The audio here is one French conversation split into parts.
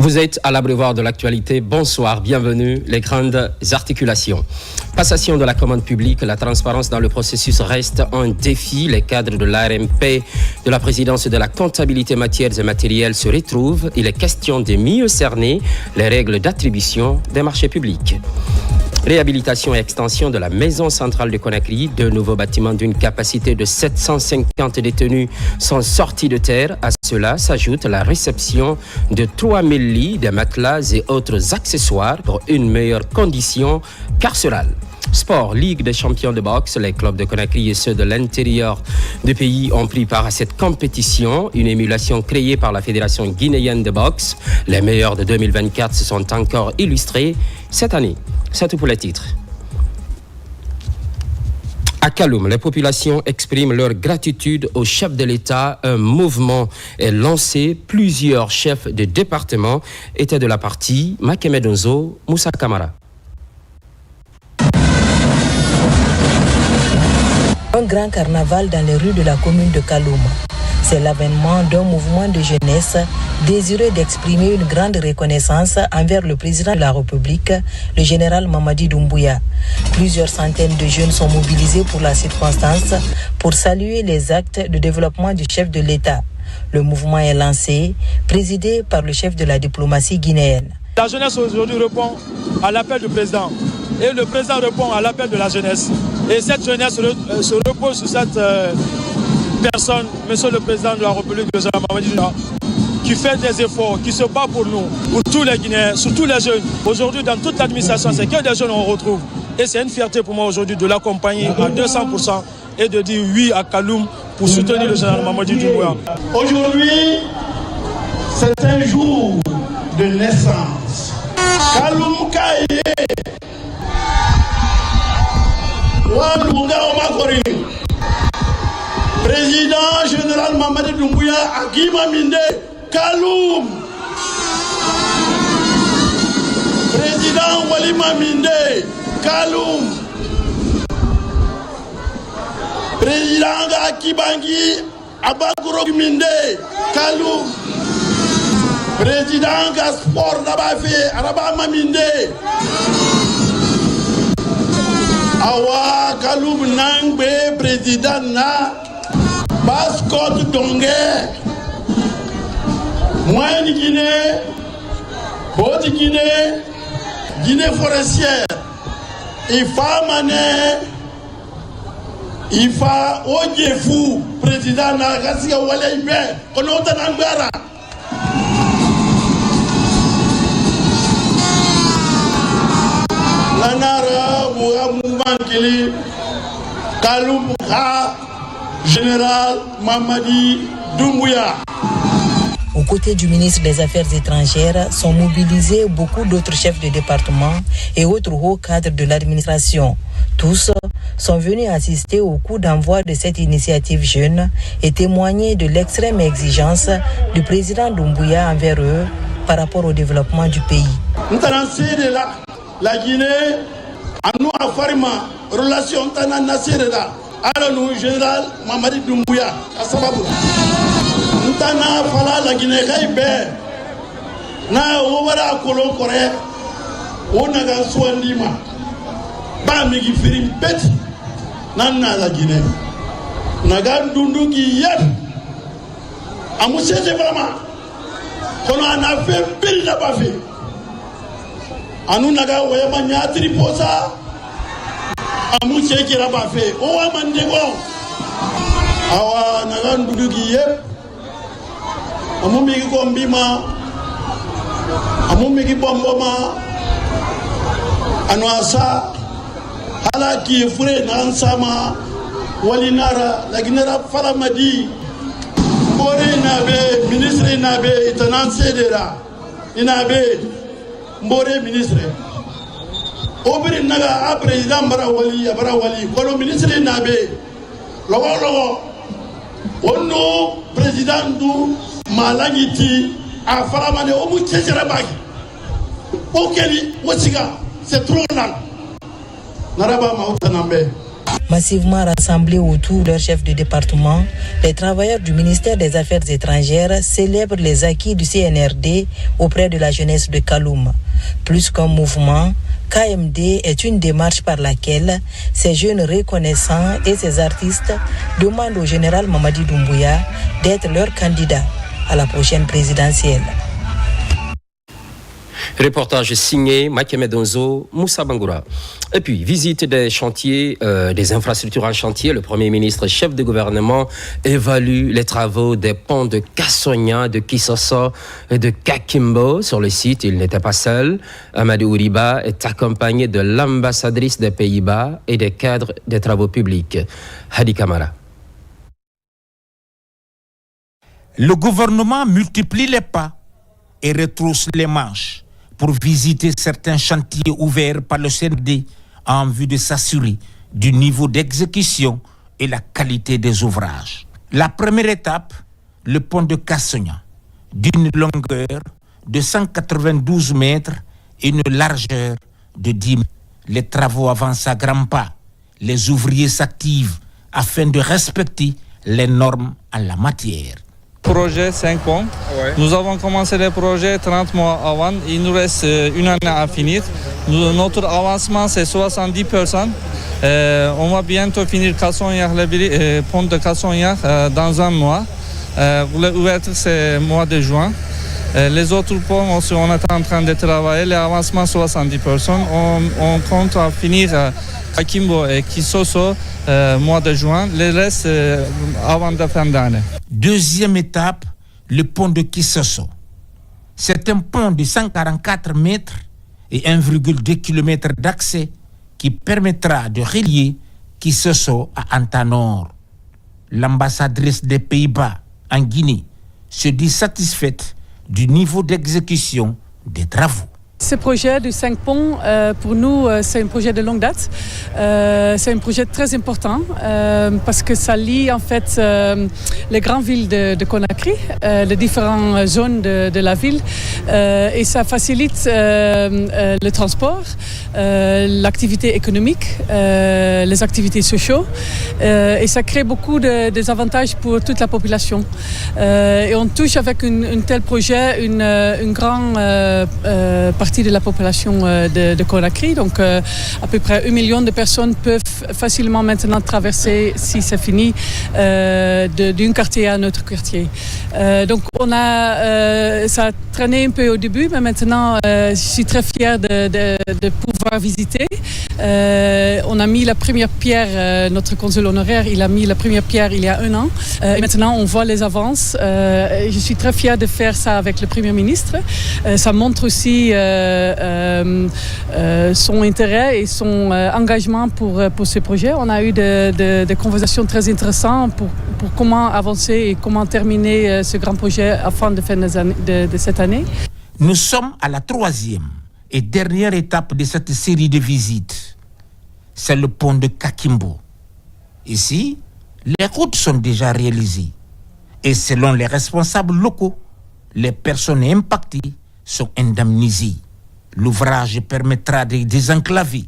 Vous êtes à l'abreuvoir de l'actualité. Bonsoir, bienvenue. Les grandes articulations. Passation de la commande publique, la transparence dans le processus reste un défi. Les cadres de l'ARMP, de la présidence de la comptabilité matières et matériels se retrouvent. Il est question de mieux cerner les règles d'attribution des marchés publics. Réhabilitation et extension de la maison centrale de Conakry. Deux nouveaux bâtiments d'une capacité de 750 détenus sont sortis de terre. À cela s'ajoute la réception de 3000 lits, des matelas et autres accessoires pour une meilleure condition carcérale. Sport, Ligue des champions de boxe, les clubs de Conakry et ceux de l'intérieur du pays ont pris part à cette compétition, une émulation créée par la Fédération guinéenne de boxe. Les meilleurs de 2024 se sont encore illustrés cette année. C'est tout pour les titres. À Kaloum, les populations expriment leur gratitude au chef de l'État. Un mouvement est lancé. Plusieurs chefs de département étaient de la partie. Makemedonzo, Moussa Kamara. Un grand carnaval dans les rues de la commune de Kaloum. C'est l'avènement d'un mouvement de jeunesse désireux d'exprimer une grande reconnaissance envers le président de la République, le général Mamadi Doumbouya. Plusieurs centaines de jeunes sont mobilisés pour la circonstance pour saluer les actes de développement du chef de l'État. Le mouvement est lancé, présidé par le chef de la diplomatie guinéenne. La jeunesse aujourd'hui répond à l'appel du président et le président répond à l'appel de la jeunesse. Et cette jeunesse se repose sur cette personne, monsieur le président de la République, le général Mamadi Doumbouya, qui fait des efforts, qui se bat pour nous, pour tous les Guinéens, surtout les jeunes. Aujourd'hui, dans toute l'administration, c'est que des jeunes on retrouve. Et c'est une fierté pour moi aujourd'hui de l'accompagner à 200% et de dire oui à Kaloum pour soutenir le général Mamadi Doumbouya. Aujourd'hui, c'est un jour de naissance. Kaloum Kaye, Wadunga Omakori, président général Mamadi Doumbouya Agima Minde, Kaloum, président Walima Minde, Kaloum, président Akibangi Abakuro Minde, Kaloum, président Gasport Nabafe Arabama Minde, Awa Kaloum Nangbe, président Na Baskot Dongé, Moyenne Guinée, Haute Guinée, Guinée forestière, Ifa Mané, Ifa Odjefou, président Na Gassiga Waleybe, Konota Nangara. Lanara Mouhamoumangeli, Kaloum Kha, général Mamadi Doumbouya. Aux côtés du ministre des Affaires étrangères sont mobilisés beaucoup d'autres chefs de département et autres hauts cadres de l'administration. Tous sont venus assister au coup d'envoi de cette initiative jeune et témoigner de l'extrême exigence du président Doumbouya envers eux par rapport au développement du pays. La Guinée, à nous à Farima, relation Tana Nasireda, alors nous, général Mamadi Doumbouya, à Sababu. Ntana Fala, la Guinée, Kaïbe, na Ouara Kolo Kore, Onaga Swandima, Bamigi Firim Pet, Nana la Guinée, Nagan Dunduki Yep, Amoussé vraiment, qu'on en a fait pile la bafé. Anu naga wayama nyatri posa amu chekira bafe o wa mandego awa naga ndudugi yep amu migi kombima amu migi bomboma anu asa hala ki fure nan sama walinara laginara falamadi bore nabe ministre nabe itanan sedera inabe Mbore ministre Obiri naga a président Barawali Kolo ministre nabe Logo Ono président du Malangiti a Faramane Omu Tcherabaki Okeli Wasiga c'est trop long Naraba Mautanambe Massivement rassemblés autour de leur chef de département, les travailleurs du ministère des Affaires étrangères célèbrent les acquis du CNRD auprès de la jeunesse de Kaloum. Plus qu'un mouvement, KMD est une démarche par laquelle ces jeunes reconnaissants et ces artistes demandent au général Mamadi Doumbouya d'être leur candidat à la prochaine présidentielle. Reportage signé Makeme Donzo, Moussa Bangoura. Et puis, visite des chantiers, des infrastructures en chantier. Le Premier ministre, chef de gouvernement, évalue les travaux des ponts de Kassonia, de Kisosso et de Kakimbo. Sur le site, il n'était pas seul. Amadou Ouriba est accompagné de l'ambassadrice des Pays-Bas et des cadres des travaux publics. Hadi Kamara. Le gouvernement multiplie les pas et retrousse les manches pour visiter certains chantiers ouverts par le CND en vue de s'assurer du niveau d'exécution et la qualité des ouvrages. La première étape, le pont de Kassonia, d'une longueur de 192 mètres et une largeur de 10 mètres. Les travaux avancent à grands pas. Les ouvriers s'activent afin de respecter les normes en la matière. Projet 5 ponts. Ouais. Nous avons commencé le projet 30 mois avant. Il nous reste une année à finir. Notre avancement, c'est 70%. On va bientôt finir le pont de Kassonia dans un mois. L'ouverture, c'est le mois de juin. Les autres ponts aussi, on est en train de travailler. L'avancement, 70%. On compte à finir Kakimbo et Kisosso mois de juin. Le reste, avant la fin d'année. Deuxième étape, le pont de Kisosso. C'est un pont de 144 mètres et 1,2 km d'accès qui permettra de relier Kisosso à Antanor. L'ambassadrice des Pays-Bas en Guinée se dit satisfaite du niveau d'exécution des travaux. Ce projet de 5 ponts, pour nous, c'est un projet de longue date. C'est un projet très important parce que ça lie en fait les grandes villes de Conakry, les différentes zones de la ville et ça facilite le transport, l'activité économique, les activités sociales et ça crée beaucoup des avantages pour toute la population. Et on touche avec un tel projet une grande partie de la population de Conakry. Donc, à peu près 1 million de personnes peuvent facilement maintenant traverser, si c'est fini, d'un quartier à un autre quartier. Donc, ça a traîné un peu au début, mais maintenant, je suis très fière de pouvoir visiter. On a mis la première pierre, notre consul honoraire, il a mis la première pierre il y a 1 an. Et maintenant, on voit les avances. Je suis très fière de faire ça avec le Premier ministre. Ça montre aussi son intérêt et son engagement pour ce projet. On a eu des conversations très intéressantes pour comment avancer et comment terminer ce grand projet à la fin de cette année. Nous sommes à la 3e et dernière étape de cette série de visites. C'est le pont de Kakimbo. Ici, les routes sont déjà réalisées. Et selon les responsables locaux, les personnes impactées sont indemnisées. L'ouvrage permettra de désenclaver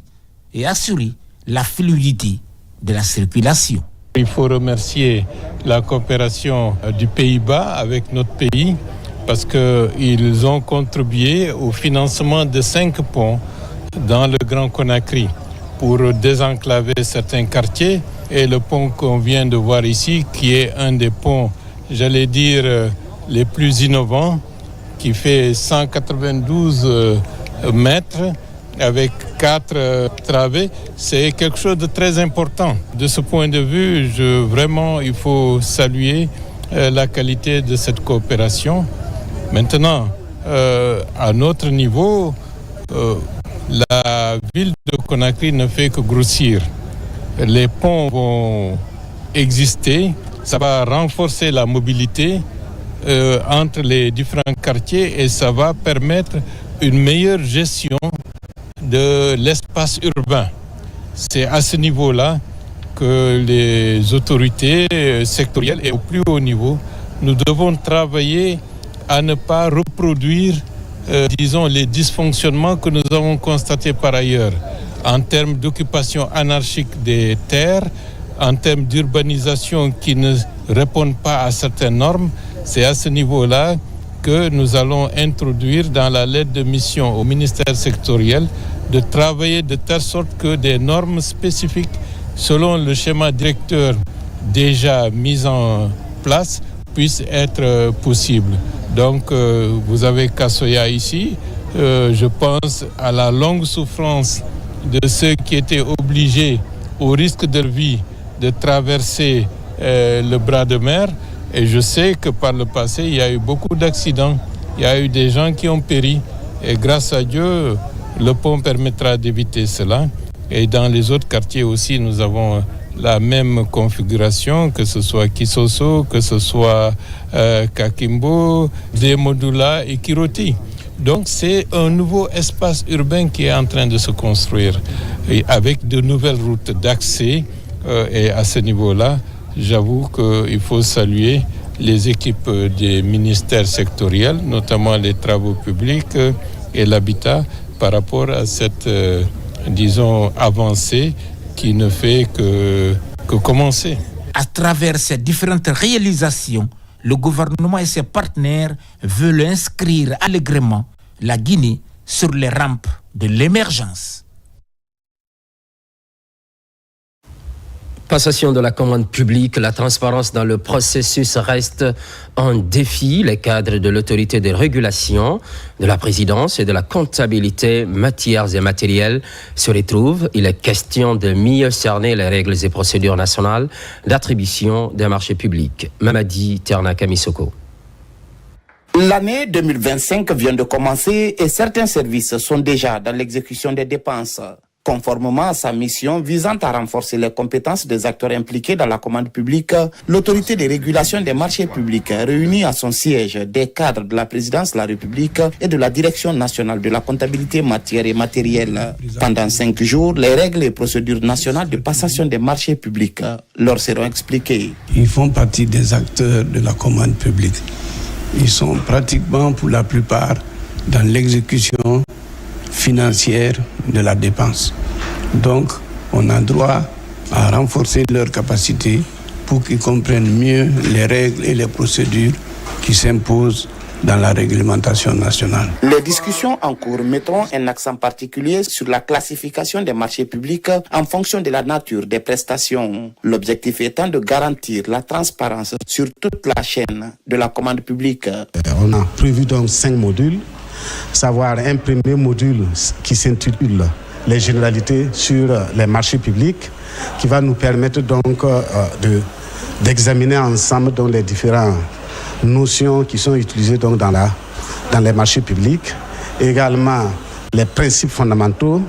et assurer la fluidité de la circulation. Il faut remercier la coopération du Pays-Bas avec notre pays parce qu'ils ont contribué au financement de 5 ponts dans le Grand Conakry pour désenclaver certains quartiers. Et le pont qu'on vient de voir ici, qui est un des ponts, j'allais dire, les plus innovants, qui fait 192 mètres avec 4 travées, c'est quelque chose de très important. De ce point de vue, vraiment, il faut saluer la qualité de cette coopération. Maintenant, à notre niveau, la ville de Conakry ne fait que grossir. Les ponts vont exister, ça va renforcer la mobilité entre les différents quartiers et ça va permettre une meilleure gestion de l'espace urbain. C'est à ce niveau-là que les autorités sectorielles et au plus haut niveau, nous devons travailler à ne pas reproduire, les dysfonctionnements que nous avons constatés par ailleurs. en termes d'occupation anarchique des terres, en termes d'urbanisation qui ne répondent pas à certaines normes. C'est à ce niveau-là que nous allons introduire dans la lettre de mission au ministère sectoriel de travailler de telle sorte que des normes spécifiques selon le schéma directeur déjà mis en place puissent être possibles. Donc vous avez Kassoya ici. Je pense à la longue souffrance de ceux qui étaient obligés, au risque de leur vie, de traverser le bras de mer. Et je sais que par le passé, il y a eu beaucoup d'accidents. Il y a eu des gens qui ont péri. Et grâce à Dieu, le pont permettra d'éviter cela. Et dans les autres quartiers aussi, nous avons la même configuration, que ce soit Kisoso, que ce soit Kakimbo, Demodula et Kiroti. Donc c'est un nouveau espace urbain qui est en train de se construire et avec de nouvelles routes d'accès. Et à ce niveau-là, j'avoue qu'il faut saluer les équipes des ministères sectoriels, notamment les travaux publics et l'habitat, par rapport à cette, disons, avancée qui ne fait que commencer. À travers ces différentes réalisations, le gouvernement et ses partenaires veulent inscrire allègrement la Guinée sur les rampes de l'émergence. Passation de la commande publique, la transparence dans le processus reste un défi. Les cadres de l'autorité de régulation, de la présidence et de la comptabilité matières et matériels se retrouvent. Il est question de mieux cerner les règles et procédures nationales d'attribution des marchés publics. Mamadi Terna-Kamisoko. L'année 2025 vient de commencer et certains services sont déjà dans l'exécution des dépenses. Conformément à sa mission visant à renforcer les compétences des acteurs impliqués dans la commande publique, l'autorité de régulation des marchés publics réunit à son siège des cadres de la présidence de la République et de la Direction nationale de la comptabilité matières et matériels. Pendant 5 jours, les règles et procédures nationales de passation des marchés publics leur seront expliquées. Ils font partie des acteurs de la commande publique. Ils sont pratiquement pour la plupart dans l'exécution financière de la dépense. Donc, on a droit à renforcer leurs capacités pour qu'ils comprennent mieux les règles et les procédures qui s'imposent dans la réglementation nationale. Les discussions en cours mettront un accent particulier sur la classification des marchés publics en fonction de la nature des prestations. L'objectif étant de garantir la transparence sur toute la chaîne de la commande publique. On a prévu donc 5 modules, savoir un premier module qui s'intitule les généralités sur les marchés publics, qui va nous permettre donc d'examiner ensemble donc les différentes notions qui sont utilisées donc dans les marchés publics, également les principes fondamentaux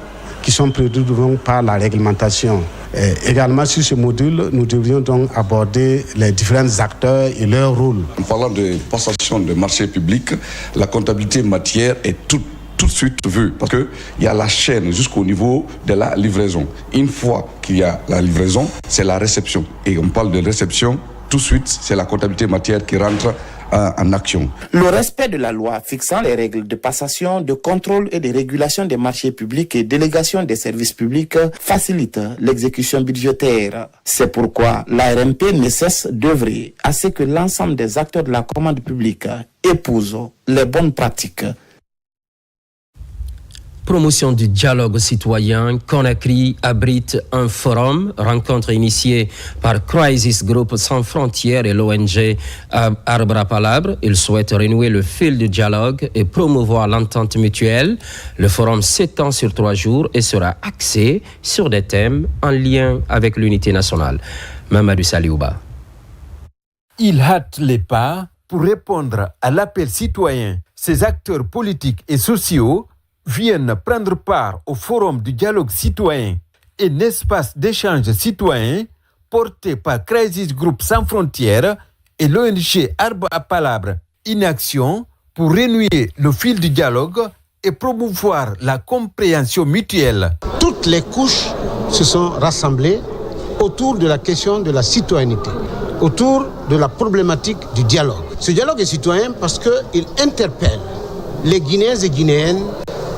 qui sont prévus donc par la réglementation. Et également sur ce module, nous devrions donc aborder les différents acteurs et leur rôle. En parlant de passation de marchés publics, la comptabilité matière est tout de suite vue parce qu'il y a la chaîne jusqu'au niveau de la livraison. Une fois qu'il y a la livraison, c'est la réception. Et on parle de réception, tout de suite, c'est la comptabilité matière qui rentre en action. Le respect de la loi fixant les règles de passation, de contrôle et de régulation des marchés publics et délégation des services publics facilite l'exécution budgétaire. C'est pourquoi l'ARMP ne cesse d'œuvrer à ce que l'ensemble des acteurs de la commande publique épousent les bonnes pratiques. Promotion du dialogue citoyen, Conakry abrite un forum, rencontre initiée par Crisis Group Sans Frontières et l'ONG Arbre à Palabre. Il souhaite renouer le fil du dialogue et promouvoir l'entente mutuelle. Le forum s'étend sur 3 jours et sera axé sur des thèmes en lien avec l'unité nationale. Mamadou Saliouba. Il hâte les pas pour répondre à l'appel citoyen. Ces acteurs politiques et sociaux viennent prendre part au Forum du dialogue citoyen, un espace d'échange citoyen porté par Crisis Group Sans Frontières et l'ONG Arbre à Palabre. Une action pour renouer le fil du dialogue et promouvoir la compréhension mutuelle. Toutes les couches se sont rassemblées autour de la question de la citoyenneté, autour de la problématique du dialogue. Ce dialogue est citoyen parce qu'il interpelle les Guinéens et Guinéennes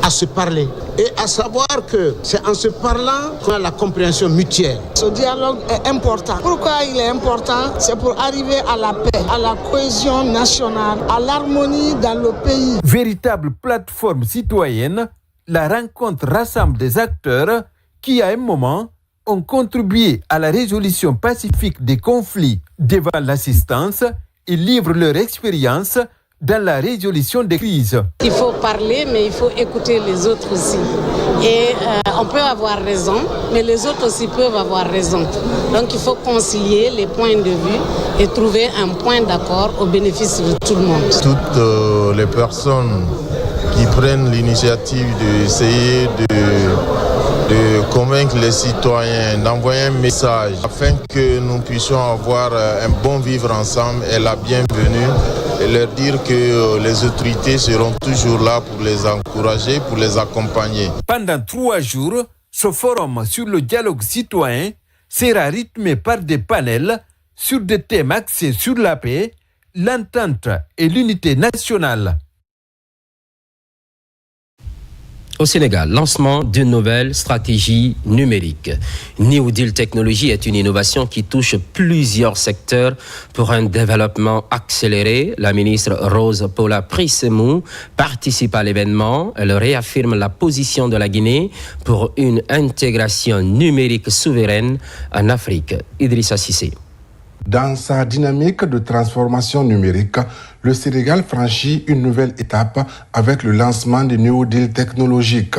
à se parler, Et à savoir que c'est en se parlant qu'on a la compréhension mutuelle. Ce dialogue est important. Pourquoi il est important? C'est pour arriver à la paix, à la cohésion nationale, à l'harmonie dans le pays. Véritable plateforme citoyenne, la rencontre rassemble des acteurs qui, à un moment, ont contribué à la résolution pacifique des conflits devant l'assistance et livrent leur expérience dans la résolution des crises. Il faut parler, mais il faut écouter les autres aussi. Et on peut avoir raison, mais les autres aussi peuvent avoir raison. Donc il faut concilier les points de vue et trouver un point d'accord au bénéfice de tout le monde. Toutes les personnes qui prennent l'initiative d'essayer de convaincre les citoyens, d'envoyer un message afin que nous puissions avoir un bon vivre ensemble est la bienvenue et leur dire que les autorités seront toujours là pour les encourager, pour les accompagner. Pendant 3 jours, ce forum sur le dialogue citoyen sera rythmé par des panels sur des thèmes axés sur la paix, l'entente et l'unité nationale. Au Sénégal, lancement d'une nouvelle stratégie numérique. New Deal Technologies est une innovation qui touche plusieurs secteurs pour un développement accéléré. La ministre Rose Paula Prisemou participe à l'événement. Elle réaffirme la position de la Guinée pour une intégration numérique souveraine en Afrique. Idrissa Cissé. Dans sa dynamique de transformation numérique, le Sénégal franchit une nouvelle étape avec le lancement du New Deal technologique.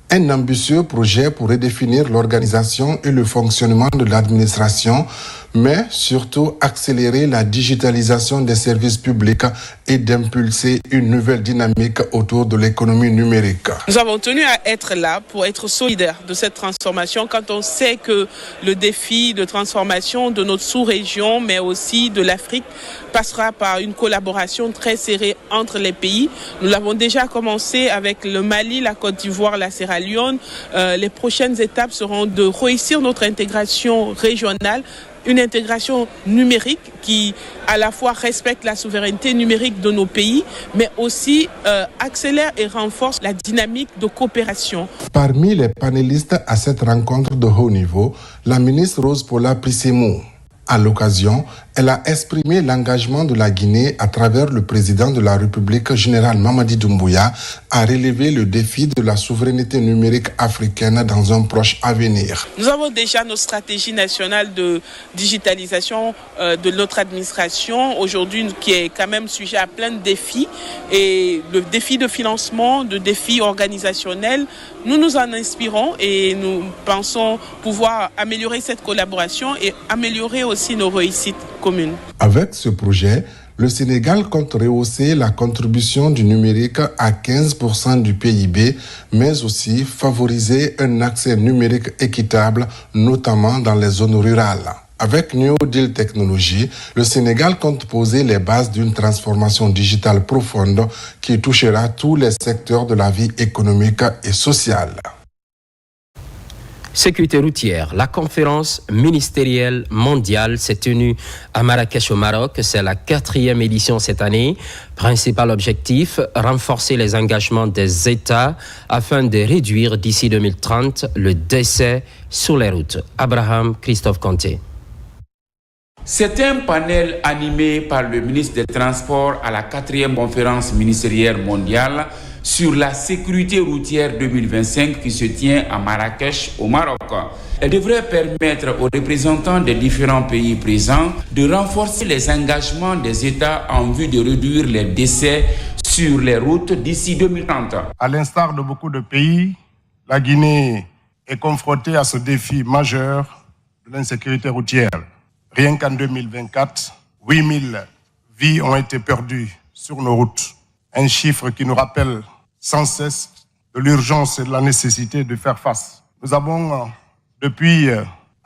Un ambitieux projet pour redéfinir l'organisation et le fonctionnement de l'administration, mais surtout accélérer la digitalisation des services publics et d'impulser une nouvelle dynamique autour de l'économie numérique. Nous avons tenu à être là pour être solidaires de cette transformation quand on sait que le défi de transformation de notre sous-région, mais aussi de l'Afrique, passera par une collaboration très serrée entre les pays. Nous l'avons déjà commencé avec le Mali, la Côte d'Ivoire, la Sierra Leone. Les prochaines étapes seront de réussir notre intégration régionale, une intégration numérique qui à la fois respecte la souveraineté numérique de nos pays, mais aussi accélère et renforce la dynamique de coopération. Parmi les panélistes à cette rencontre de haut niveau, la ministre Rose Paula Prisemou. À l'occasion, elle a exprimé l'engagement de la Guinée à travers le président de la République, général Mamadi Doumbouya, à relever le défi de la souveraineté numérique africaine dans un proche avenir. Nous avons déjà nos stratégies nationales de digitalisation de notre administration, aujourd'hui qui est quand même sujet à plein de défis. Et le défi de financement, le défi organisationnel, nous nous en inspirons et nous pensons pouvoir améliorer cette collaboration et améliorer aussi nos réussites communes. Avec ce projet, le Sénégal compte rehausser la contribution du numérique à 15% du PIB, mais aussi favoriser un accès numérique équitable, notamment dans les zones rurales. Avec New Deal Technologies, le Sénégal compte poser les bases d'une transformation digitale profonde qui touchera tous les secteurs de la vie économique et sociale. Sécurité routière, la conférence ministérielle mondiale s'est tenue à Marrakech au Maroc. C'est la 4e édition cette année. Principal objectif, renforcer les engagements des États afin de réduire d'ici 2030 le décès sur les routes. Abraham Christophe Conté. C'est un panel animé par le ministre des Transports à la 4e conférence ministérielle mondiale sur la sécurité routière 2025 qui se tient à Marrakech au Maroc. Elle devrait permettre aux représentants des différents pays présents de renforcer les engagements des États en vue de réduire les décès sur les routes d'ici 2030. À l'instar de beaucoup de pays, la Guinée est confrontée à ce défi majeur de l'insécurité routière. Rien qu'en 2024, 8000 vies ont été perdues sur nos routes. Un chiffre qui nous rappelle sans cesse de l'urgence et de la nécessité de faire face. Nous avons depuis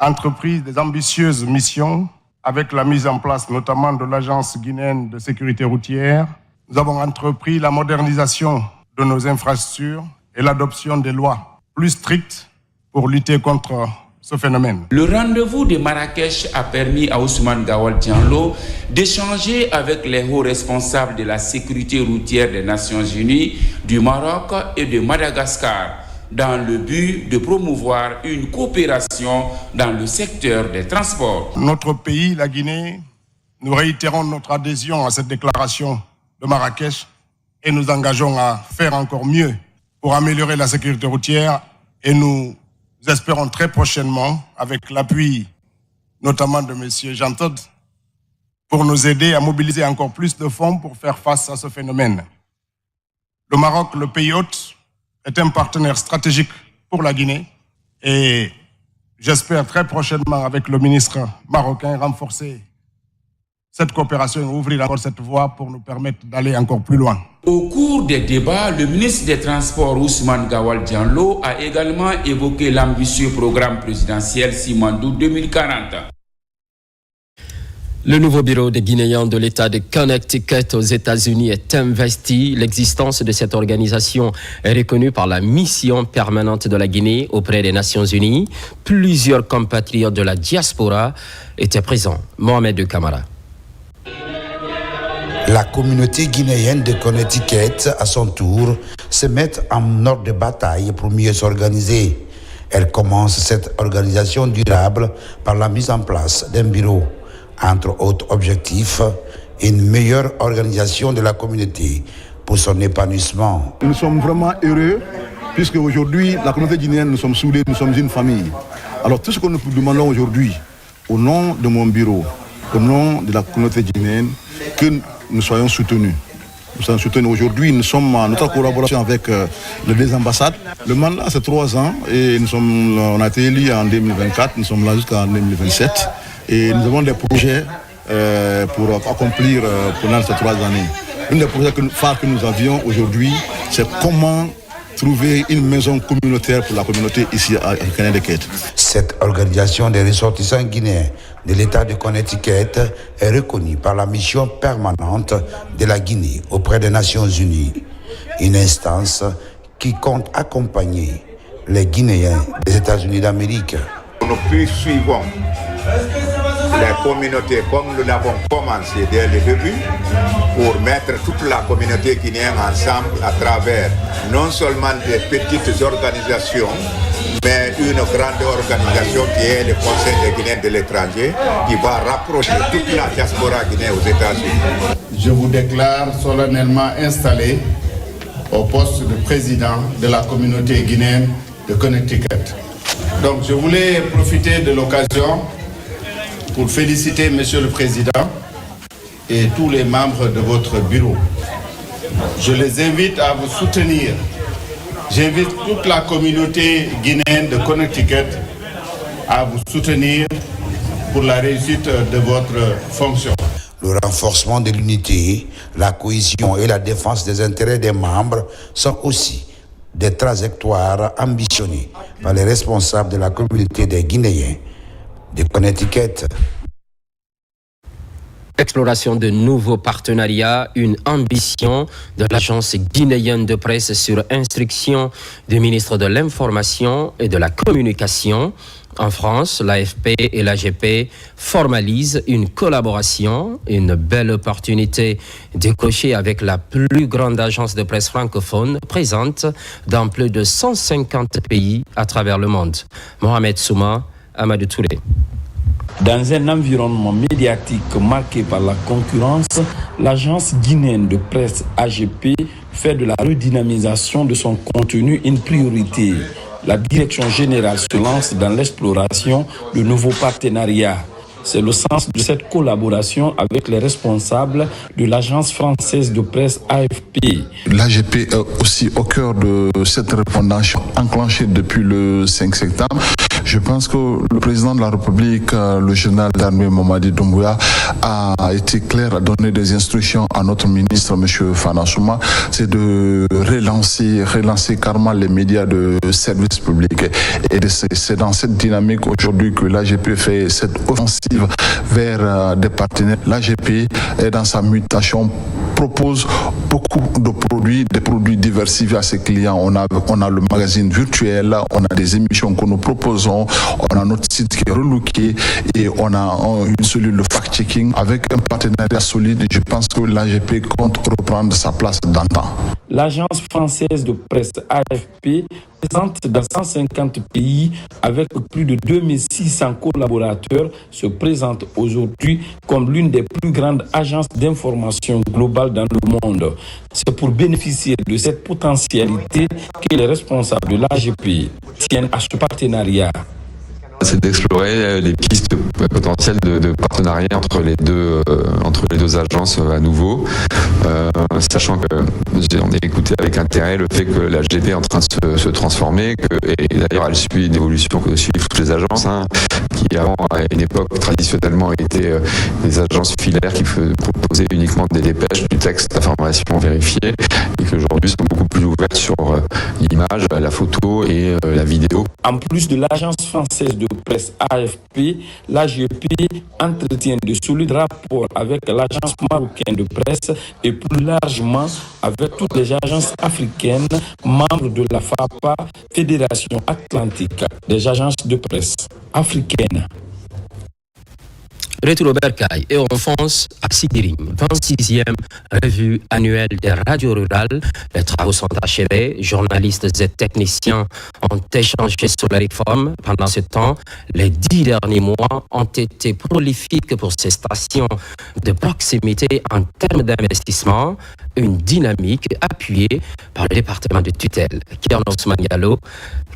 entrepris des ambitieuses missions avec la mise en place notamment de l'Agence guinéenne de sécurité routière. Nous avons entrepris la modernisation de nos infrastructures et l'adoption des lois plus strictes pour lutter contre ce phénomène. Le rendez-vous de Marrakech a permis à Ousmane Gawal Diallo d'échanger avec les hauts responsables de la sécurité routière des Nations Unies, du Maroc et de Madagascar. dans le but de promouvoir une coopération dans le secteur des transports. Notre pays, la Guinée, nous réitérons notre adhésion à cette déclaration de Marrakech et nous engageons à faire encore mieux pour améliorer la sécurité routière et nous espérons très prochainement, avec l'appui notamment de M. Jean Todt, pour nous aider à mobiliser encore plus de fonds pour faire face à ce phénomène. Le Maroc, le pays hôte, est un partenaire stratégique pour la Guinée et j'espère très prochainement avec le ministre marocain renforcer cette coopération et ouvrir encore cette voie pour nous permettre d'aller encore plus loin. Au cours des débats, le ministre des Transports Ousmane Gawal Diallo a également évoqué l'ambitieux programme présidentiel Simandou 2040. Le nouveau bureau des Guinéens de l'État de Connecticut aux États-Unis est investi. L'existence de cette organisation est reconnue par la mission permanente de la Guinée auprès des Nations Unies. Plusieurs compatriotes de la diaspora étaient présents. Mohamed Kamara. La communauté guinéenne de Connecticut, à son tour, se met en ordre de bataille pour mieux s'organiser. Elle commence cette organisation durable par la mise en place d'un bureau. Entre autres objectifs, une meilleure organisation de la communauté pour son épanouissement. Nous sommes vraiment heureux puisque aujourd'hui, la communauté guinéenne, nous sommes soudés, nous sommes une famille. Alors tout ce que nous demandons aujourd'hui, au nom de mon bureau, au nom de la communauté guinéenne, que nous soyons soutenus. Nous sommes soutenus aujourd'hui, nous sommes en notre collaboration avec les deux ambassades. Le mandat, c'est 3 ans et on a été élus en 2024, nous sommes là jusqu'en 2027. Et nous avons des projets pour accomplir pendant ces 3 années. Un des projets phares que nous avions aujourd'hui, c'est comment trouver une maison communautaire pour la communauté ici à Connecticut. Cette organisation des ressortissants guinéens de l'État de Connecticut est reconnue par la mission permanente de la Guinée auprès des Nations Unies, une instance qui compte accompagner les Guinéens des États-Unis d'Amérique. Nous poursuivons les communautés comme nous l'avons commencé dès le début pour mettre toute la communauté guinéenne ensemble à travers non seulement des petites organisations mais une grande organisation qui est le Conseil des Guinéens de l'étranger qui va rapprocher toute la diaspora guinéenne aux États-Unis. Je vous déclare solennellement installé au poste de président de la communauté guinéenne de Connecticut. Donc je voulais profiter de l'occasion pour féliciter Monsieur le Président et tous les membres de votre bureau. Je les invite à vous soutenir. J'invite toute la communauté guinéenne de Connecticut à vous soutenir pour la réussite de votre fonction. Le renforcement de l'unité, la cohésion et la défense des intérêts des membres sont aussi des trajectoires ambitionnées par les responsables de la communauté des Guinéens de Connecticut. Exploration de nouveaux partenariats, une ambition de l'agence guinéenne de presse sur instruction du ministre de l'Information et de la Communication. En France, l'AFP et l'AGP formalisent une collaboration, une belle opportunité décochée avec la plus grande agence de presse francophone présente dans plus de 150 pays à travers le monde. Mohamed Souma, Amadou Touré. Dans un environnement médiatique marqué par la concurrence, l'agence guinéenne de presse AGP fait de la redynamisation de son contenu une priorité. La direction générale se lance dans l'exploration de nouveaux partenariats. C'est le sens de cette collaboration avec les responsables de l'agence française de presse AFP. L'AGP est aussi au cœur de cette refondation enclenchée depuis le 5 septembre. Je pense que le président de la République, le général d'armée Mamadi Doumbouya, a été clair, a donné des instructions à notre ministre, M. Fana Souma, c'est de relancer carrément les médias de service public. Et c'est dans cette dynamique aujourd'hui que l'AGP fait cette offensive vers des partenaires. L'AGP est dans sa mutation, propose beaucoup de produits, des produits diversifiés à ses clients. On a le magazine virtuel, on a des émissions que nous proposons, on a notre site qui est relooké et on a une cellule de fact-checking avec un partenariat solide. Je pense que l'AGP compte reprendre sa place d'antan. L'agence française de presse AFP, présente dans 150 pays avec plus de 2600 collaborateurs, se présente aujourd'hui comme l'une des plus grandes agences d'information globale dans le monde. C'est pour bénéficier de cette potentialité que les responsables de l'AGP tiennent à ce partenariat. C'est d'explorer les pistes potentielles de partenariat entre les deux agences à nouveau, sachant que on a écouté avec intérêt le fait que la GP est en train de se transformer, et d'ailleurs elle suit une évolution que suivent toutes les agences, qui avant à une époque traditionnellement étaient des agences filaires qui proposaient uniquement des dépêches, du texte, d'informations vérifiées, et qui aujourd'hui sont beaucoup plus ouvertes sur l'image, la photo et la vidéo. En plus de l'agence française de presse AFP, l'AGP entretient de solides rapports avec l'agence marocaine de presse et plus largement avec toutes les agences africaines membres de la FAPA, Fédération Atlantique des agences de presse africaines. Retour au Bercail et on fonce à Sidirim, 26e revue annuelle des radios rurales. Les travaux sont achevés, journalistes et techniciens ont échangé sur la réforme. Pendant ce temps, les 10 derniers mois ont été prolifiques pour ces stations de proximité en termes d'investissement, une dynamique appuyée par le département de tutelle. Kierno Ousmane Diallo,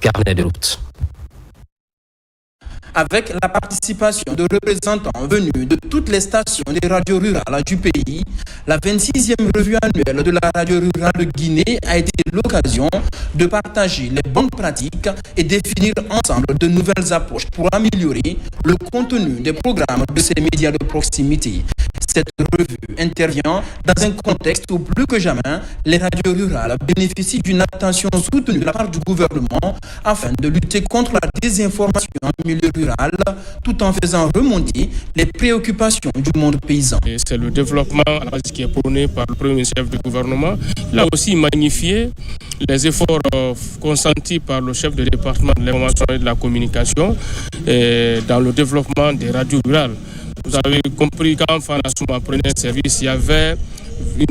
carnet de route. Avec la participation de représentants venus de toutes les stations des radios rurales du pays, la 26e revue annuelle de la radio rurale de Guinée a été l'occasion de partager les bonnes pratiques et définir ensemble de nouvelles approches pour améliorer le contenu des programmes de ces médias de proximité. Cette revue intervient dans un contexte où plus que jamais, les radios rurales bénéficient d'une attention soutenue de la part du gouvernement afin de lutter contre la désinformation en milieu rural, tout en faisant remonter les préoccupations du monde paysan. C'est le développement à la base qui est prôné par le premier chef du gouvernement. Il a aussi magnifié les efforts consentis par le chef de département de l'information et de la communication dans le développement des radios rurales. Vous avez compris quand Fana Souma prenait service, il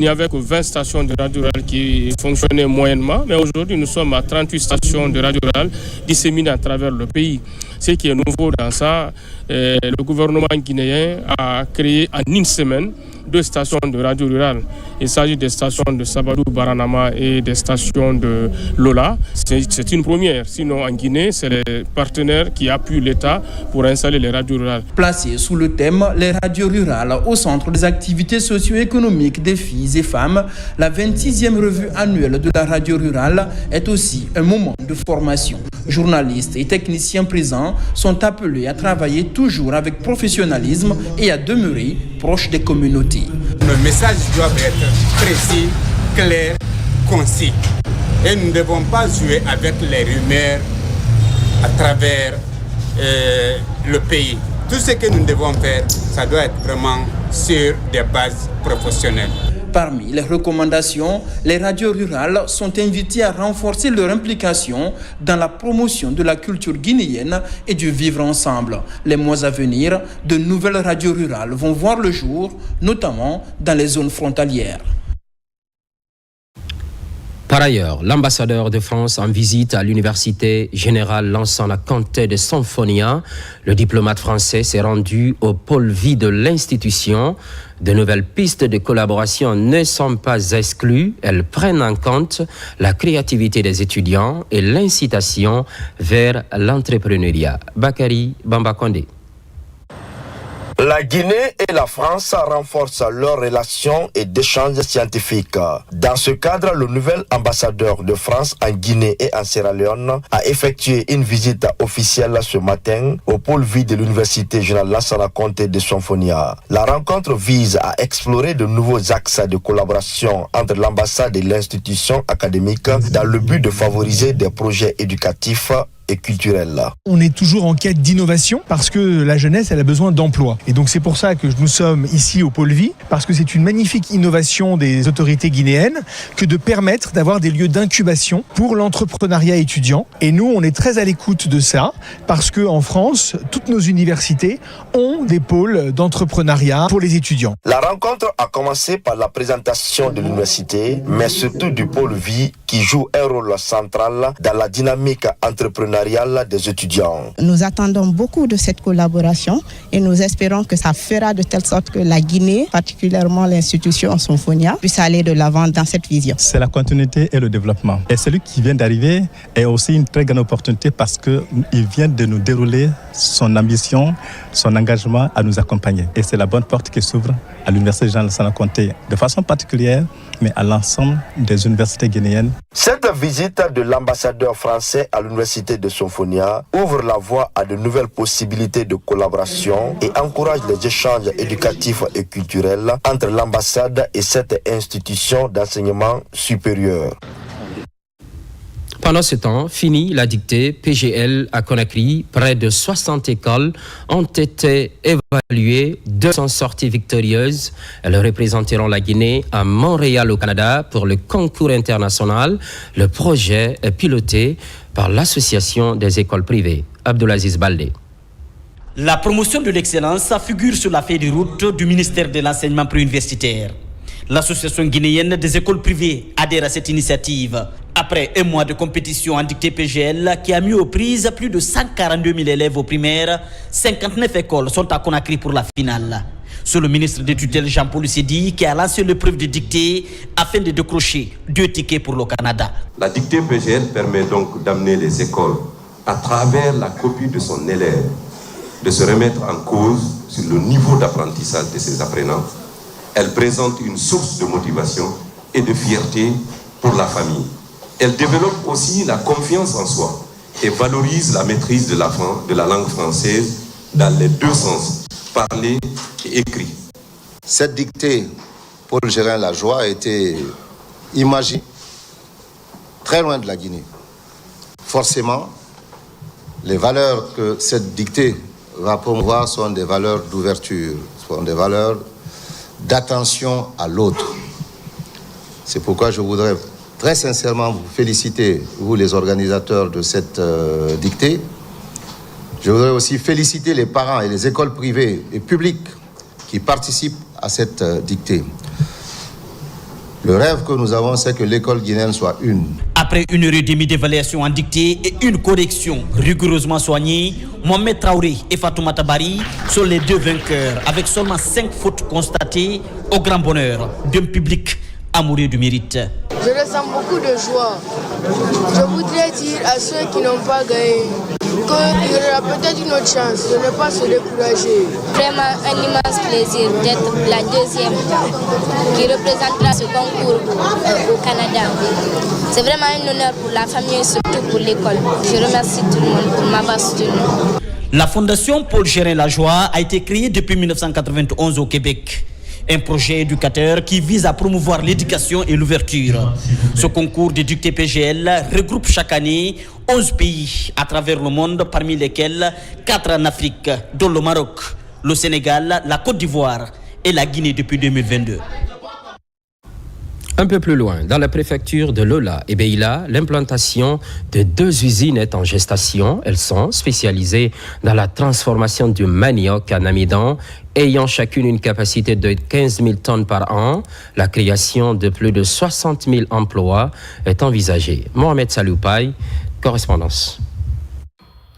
n'y avait que 20 stations de radio rurale qui fonctionnaient moyennement, mais aujourd'hui nous sommes à 38 stations de radio rurale disséminées à travers le pays. Ce qui est nouveau dans ça, le gouvernement guinéen a créé en une semaine 2 stations de radio rurale. Il s'agit des stations de Sabadou, Baranama et des stations de Lola. C'est une première. Sinon, en Guinée, c'est les partenaires qui appuient l'État pour installer les radios rurales. Placé sous le thème « Les radios rurales au centre des activités socio-économiques des filles et femmes », la 26e revue annuelle de la radio rurale est aussi un moment de formation. Journalistes et techniciens présents sont appelés à travailler toujours avec professionnalisme et à demeurer proches des communautés. Nos messages doivent être précis, clairs, concis. Et nous ne devons pas jouer avec les rumeurs à travers le pays. Tout ce que nous devons faire, ça doit être vraiment sur des bases professionnelles. Parmi les recommandations, les radios rurales sont invitées à renforcer leur implication dans la promotion de la culture guinéenne et du vivre ensemble. Les mois à venir, de nouvelles radios rurales vont voir le jour, notamment dans les zones frontalières. Par ailleurs, l'ambassadeur de France en visite à l'université générale Lansana Conté de Symphonia, le diplomate français s'est rendu au pôle vie de l'institution. De nouvelles pistes de collaboration ne sont pas exclues. Elles prennent en compte la créativité des étudiants et l'incitation vers l'entrepreneuriat. Bakary Bambakonde. La Guinée et la France renforcent leurs relations et d'échanges scientifiques. Dans ce cadre, le nouvel ambassadeur de France en Guinée et en Sierra Leone a effectué une visite officielle ce matin au pôle vie de l'université générale Lansana Conté de Symphonia. La rencontre vise à explorer de nouveaux axes de collaboration entre l'ambassade et l'institution académique dans le but de favoriser des projets éducatifs et culturel. On est toujours en quête d'innovation parce que la jeunesse, elle a besoin d'emploi. Et donc c'est pour ça que nous sommes ici au Pôle Vie, parce que c'est une magnifique innovation des autorités guinéennes que de permettre d'avoir des lieux d'incubation pour l'entrepreneuriat étudiant. Et nous, on est très à l'écoute de ça parce qu'en France, toutes nos universités ont des pôles d'entrepreneuriat pour les étudiants. La rencontre a commencé par la présentation de l'université, mais surtout du Pôle Vie qui joue un rôle central dans la dynamique entrepreneuriale des étudiants. Nous attendons beaucoup de cette collaboration et nous espérons que ça fera de telle sorte que la Guinée, particulièrement l'institution Symphonia, puisse aller de l'avant dans cette vision. C'est la continuité et le développement. Et celui qui vient d'arriver est aussi une très grande opportunité parce qu'il vient de nous dérouler son ambition, son engagement à nous accompagner. Et c'est la bonne porte qui s'ouvre à l'Université Jean-Lassana Conté de façon particulière, mais à l'ensemble des universités guinéennes. Cette visite de l'ambassadeur français à l'université de Symphonia ouvre la voie à de nouvelles possibilités de collaboration et encourage les échanges éducatifs et culturels entre l'ambassade et cette institution d'enseignement supérieur. Pendant ce temps, fini la dictée PGL à Conakry. Près de 60 écoles ont été évaluées, 200 sorties victorieuses. Elles représenteront la Guinée à Montréal au Canada pour le concours international. Le projet est piloté par l'Association des écoles privées. Abdoulaziz Baldé. La promotion de l'excellence figure sur la feuille de route du ministère de l'enseignement préuniversitaire. L'Association guinéenne des écoles privées adhère à cette initiative. Après un mois de compétition en dictée PGL qui a mis aux prises plus de 142 000 élèves au primaire, 59 écoles sont à Conakry pour la finale. C'est le ministre des tutelles Jean-Paul Sedi qui a lancé l'épreuve de dictée afin de décrocher 2 tickets pour le Canada. La dictée PGL permet donc d'amener les écoles, à travers la copie de son élève, de se remettre en cause sur le niveau d'apprentissage de ses apprenants. Elle présente une source de motivation et de fierté pour la famille. Elle développe aussi la confiance en soi et valorise la maîtrise de la langue française dans les 2 sens, parlé et écrit. Cette dictée, Paul Gérin Lajoie, a été imaginée très loin de la Guinée. Forcément, les valeurs que cette dictée va promouvoir sont des valeurs d'ouverture, sont des valeurs d'attention à l'autre. C'est pourquoi je voudrais très sincèrement vous féliciter, vous les organisateurs de cette dictée. Je voudrais aussi féliciter les parents et les écoles privées et publiques qui participent à cette dictée. Le rêve que nous avons, c'est que l'école guinéenne soit une. Après 1 heure et demie d'évaluation en dictée et une correction rigoureusement soignée, Mohamed Traoré et Fatoumata Bari sont les 2 vainqueurs, avec seulement 5 fautes constatées, au grand bonheur d'un public amoureux du mérite. Je ressens beaucoup de joie. Je voudrais dire à ceux qui n'ont pas gagné qu'il y aura peut-être une autre chance de ne pas se décourager. Vraiment un immense plaisir d'être la 2e qui représentera ce concours au Canada. C'est vraiment un honneur pour la famille et surtout pour l'école. Je remercie tout le monde pour m'avoir soutenu. La Fondation Paul Gérin Lajoie a été créée depuis 1991 au Québec. Un projet éducateur qui vise à promouvoir l'éducation et l'ouverture. Ce concours de dictée PGL regroupe chaque année 11 pays à travers le monde, parmi lesquels 4 en Afrique, dont le Maroc, le Sénégal, la Côte d'Ivoire et la Guinée depuis 2022. Un peu plus loin, dans la préfecture de Lola et Beila, l'implantation de 2 usines est en gestation. Elles sont spécialisées dans la transformation du manioc en amidon, ayant chacune une capacité de 15 000 tonnes par an. La création de plus de 60 000 emplois est envisagée. Mohamed Saloupaï, correspondance.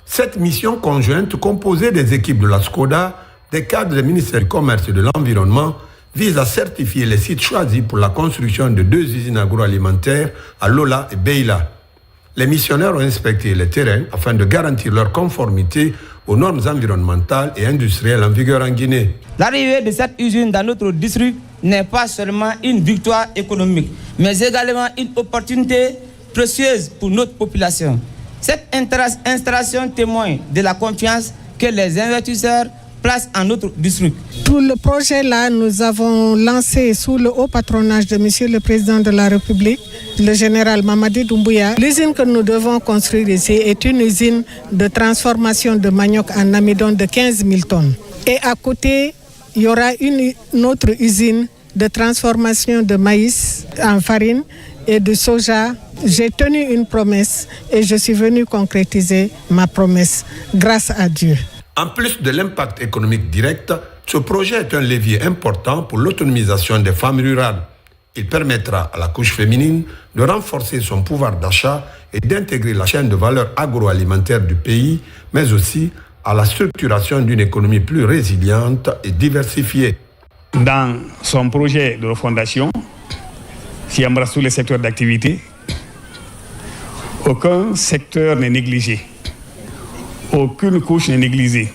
Cette mission conjointe, composée des équipes de la SCODA, des cadres du ministère du Commerce et de l'Environnement, vise à certifier les sites choisis pour la construction de 2 usines agroalimentaires à Lola et Beila. Les missionnaires ont inspecté les terrains afin de garantir leur conformité aux normes environnementales et industrielles en vigueur en Guinée. L'arrivée de cette usine dans notre district n'est pas seulement une victoire économique, mais également une opportunité précieuse pour notre population. Cette installation témoigne de la confiance que les investisseurs place en notre district. Tout le projet-là, nous avons lancé sous le haut patronage de Monsieur le Président de la République, le général Mamadi Doumbouya. L'usine que nous devons construire ici est une usine de transformation de manioc en amidon de 15 000 tonnes. Et à côté, il y aura une autre usine de transformation de maïs en farine et de soja. J'ai tenu une promesse et je suis venu concrétiser ma promesse, grâce à Dieu. En plus de l'impact économique direct, ce projet est un levier important pour l'autonomisation des femmes rurales. Il permettra à la couche féminine de renforcer son pouvoir d'achat et d'intégrer la chaîne de valeur agroalimentaire du pays, mais aussi à la structuration d'une économie plus résiliente et diversifiée. Dans son projet de refondation, qui embrasse tous les secteurs d'activité, aucun secteur n'est négligé. Aucune couche n'est négligée.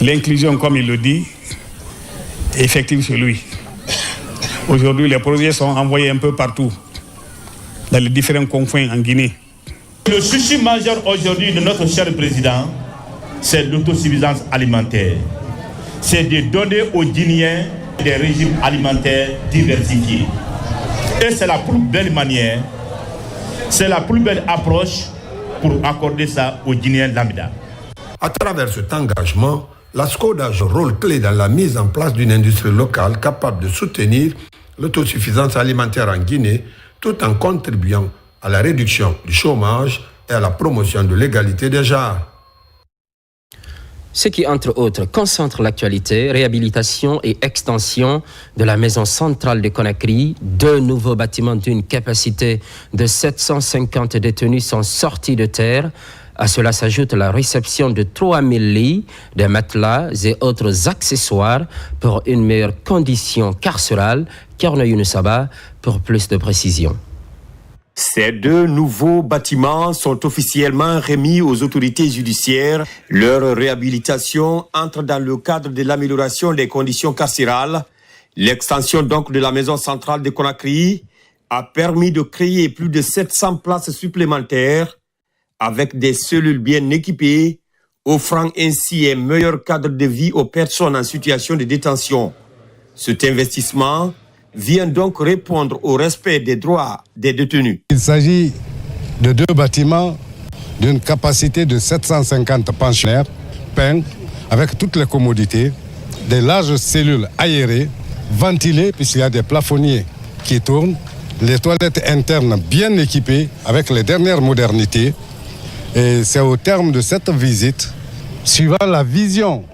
L'inclusion, comme il le dit, est effective chez lui. Aujourd'hui, les projets sont envoyés un peu partout, dans les différents confins en Guinée. Le souci majeur aujourd'hui de notre cher président, c'est l'autosuffisance alimentaire. C'est de donner aux Guinéens des régimes alimentaires diversifiés. Et c'est la plus belle manière, c'est la plus belle approche pour accorder ça aux Guinéens lambda. À travers cet engagement, la SCODA joue un rôle clé dans la mise en place d'une industrie locale capable de soutenir l'autosuffisance alimentaire en Guinée, tout en contribuant à la réduction du chômage et à la promotion de l'égalité des genres. Ce qui, entre autres, concentre l'actualité, réhabilitation et extension de la maison centrale de Conakry. 2 nouveaux bâtiments d'une capacité de 750 détenus sont sortis de terre. À cela s'ajoute la réception de 3000 lits, des matelas et autres accessoires pour une meilleure condition carcérale. Kerno Younoussaba pour plus de précisions. Ces 2 nouveaux bâtiments sont officiellement remis aux autorités judiciaires. Leur réhabilitation entre dans le cadre de l'amélioration des conditions carcérales. L'extension donc de la maison centrale de Conakry a permis de créer plus de 700 places supplémentaires avec des cellules bien équipées, offrant ainsi un meilleur cadre de vie aux personnes en situation de détention. Cet investissement vient donc répondre au respect des droits des détenus. Il s'agit de 2 bâtiments d'une capacité de 750 pensionnaires peints avec toutes les commodités, des larges cellules aérées, ventilées puisqu'il y a des plafonniers qui tournent, les toilettes internes bien équipées avec les dernières modernités. Et c'est au terme de cette visite, suivant la vision